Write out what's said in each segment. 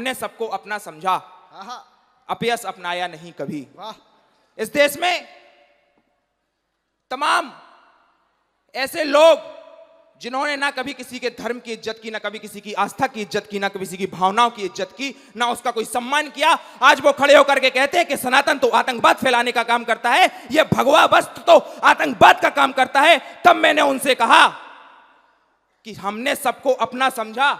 हमने सबको अपना समझा, अपयश अपनाया नहीं कभी। वाह। इस देश में तमाम ऐसे लोग जिन्होंने ना कभी किसी के धर्म की इज्जत की, ना कभी किसी की आस्था की इज्जत की, ना किसी की भावनाओं की इज्जत की, ना उसका कोई सम्मान किया, आज वो खड़े होकर के कहते हैं कि सनातन तो आतंकवाद फैलाने का काम करता है, ये भगवा वस्त्र तो आतंकवाद का काम करता है। तब मैंने उनसे कहा कि हमने सबको अपना समझा।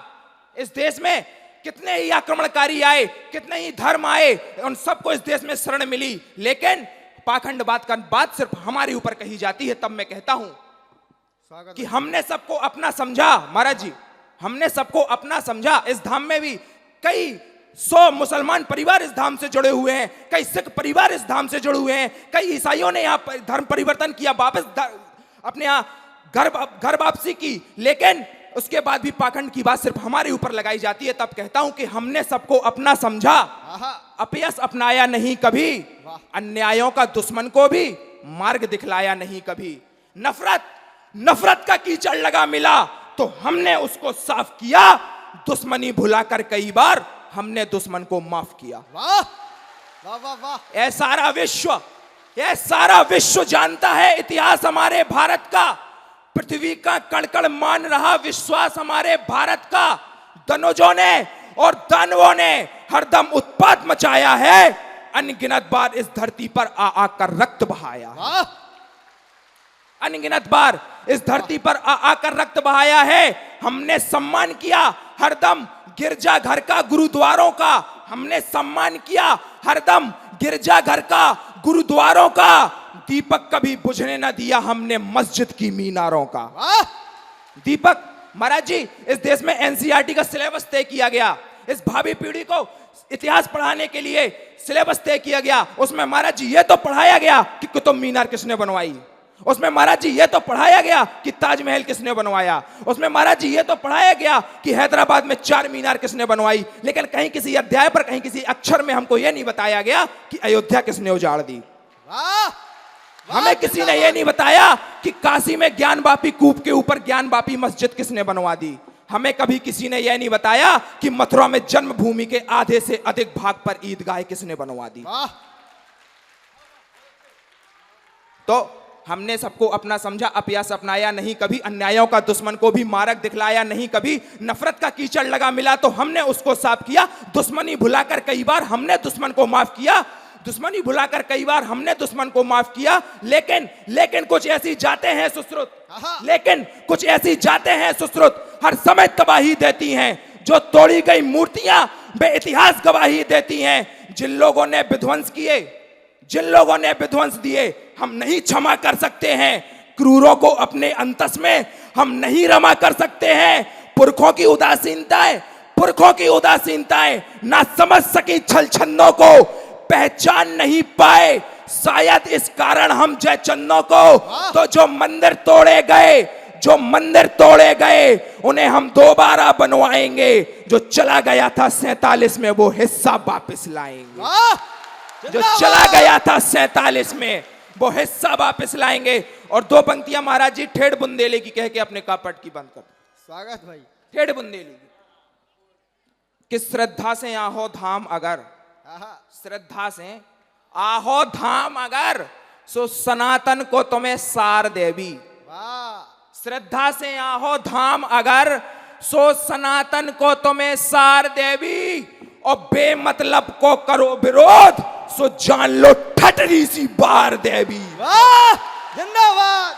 इस देश में कितने ही आक्रमणकारी आए, कितने ही धर्म आए, उन सबको इस देश में शरण मिली, लेकिन पाखंडवाद का बात सिर्फ हमारे ऊपर कही जाती है। तब मैं कहता हूं कि हमने सबको अपना समझा। महाराज जी, हमने सबको अपना समझा। इस धाम में भी कई 100 मुसलमान परिवार इस धाम से जुड़े हुए हैं, कई सिख परिवार इस धाम से जुड़े हुए हैं, कई ईसाइयों ने यहाँ धर्म परिवर्तन किया, वापस अपने यहाँ घर वापसी की, लेकिन उसके बाद भी पाखंड की बात सिर्फ हमारे ऊपर लगाई जाती है। तब कहता हूं कि हमने सबको अपना समझा, अपयश अपनाया नहीं कभी, अन्यायों का दुश्मन को भी मार्ग दिखलाया नहीं कभी। नफरत का कीचड़ लगा मिला तो हमने उसको साफ किया, दुश्मनी भुलाकर कई बार हमने दुश्मन को माफ किया। वाह वाह वाह वाह। यह सारा विश्व जानता है इतिहास हमारे भारत का, पृथ्वी का कण कण मान रहा विश्वास हमारे भारत का। दनुजों ने और दानवों ने हरदम उत्पात मचाया है, अनगिनत बार इस धरती पर आकर रक्त बहाया है, अनगिनत बार इस धरती पर आकर रक्त बहाया है। हमने सम्मान किया हरदम गिरजा घर का, गुरुद्वारों का, हमने सम्मान किया हरदम गिरजा घर का, गुरुद्वारों का। दीपक कभी बुझने ना दिया हमने मस्जिद की मीनारों का। दीपक महाराज जी, इस देश में एनसीईआरटी का सिलेबस तय किया गया, इस भावी पीढ़ी को इतिहास पढ़ाने के लिए सिलेबस तय किया गया। उसमें महाराज जी ये तो पढ़ाया गया कि कुतुब मीनार किसने बनवाई, उसमें महाराज जी ये तो पढ़ाया गया कि ताजमहल किसने बनवाया, उसमें महाराज जी ये तो पढ़ाया गया कि हैदराबाद में 4 मीनार किसने बनवाई, लेकिन कहीं किसी अध्याय पर, कहीं किसी अक्षर में हमको ये नहीं बताया गया कि अयोध्या किसने उजाड़ दी। हमें किसी ने यह नहीं बताया कि काशी में ज्ञानवापी कूप के ऊपर ज्ञानवापी मस्जिद किसने बनवा दी। हमें कभी किसी ने यह नहीं बताया कि मथुरा में जन्मभूमि के आधे से अधिक भाग पर ईदगाह किसने बनवा दी। तो हमने सबको अपना समझा, अपयश अपनाया नहीं कभी, अन्यायों का दुश्मन को भी मार्ग दिखलाया नहीं कभी। नफरत का कीचड़ लगा मिला तो हमने उसको साफ किया, दुश्मनी भुलाकर कई बार हमने दुश्मन को माफ किया, दुश्मनी भुलाकर कई बार हमने दुश्मन को माफ किया। लेकिन कुछ ऐसी जाते हैं सुश्रुत, लेकिन कुछ ऐसी जाते हैं सुश्रुत हर समय तबाही देती हैं, जो तोड़ी गई मूर्तियां बेइतिहास गवाही देती हैं। जिन लोगों ने विध्वंस किए, जिन लोगों ने विध्वंस दिए, हम नहीं क्षमा कर सकते हैं। क्रूरों को अपने अंतस में हम नहीं रमा कर सकते हैं। पुरखों की उदासीनताएं ना समझ सकी छल छंदों को, पहचान नहीं पाए शायद इस कारण हम जयचंदों को। तो जो मंदिर तोड़े गए उन्हें हम दोबारा बनवाएंगे, जो चला गया था 47 में वो हिस्सा वापस लाएंगे, जो चला गया था 47 में वो हिस्सा वापस लाएंगे। और 2 पंक्तियां महाराज जी ठेठ बुंदेली की कह के अपने कापट की बंद कर। स्वागत भाई। ठेठ बुंदेली कि श्रद्धा से आहो धाम अगर, श्रद्धा से आहो धाम अगर, सो सनातन को तुम्हें सार देवी। श्रद्धा से आहो धाम अगर, सो सनातन को तुम्हें सार देवी। और बेमतलब को करो विरोध, सो जान लो ठटरी सी बार देवी। जिंदाबाद।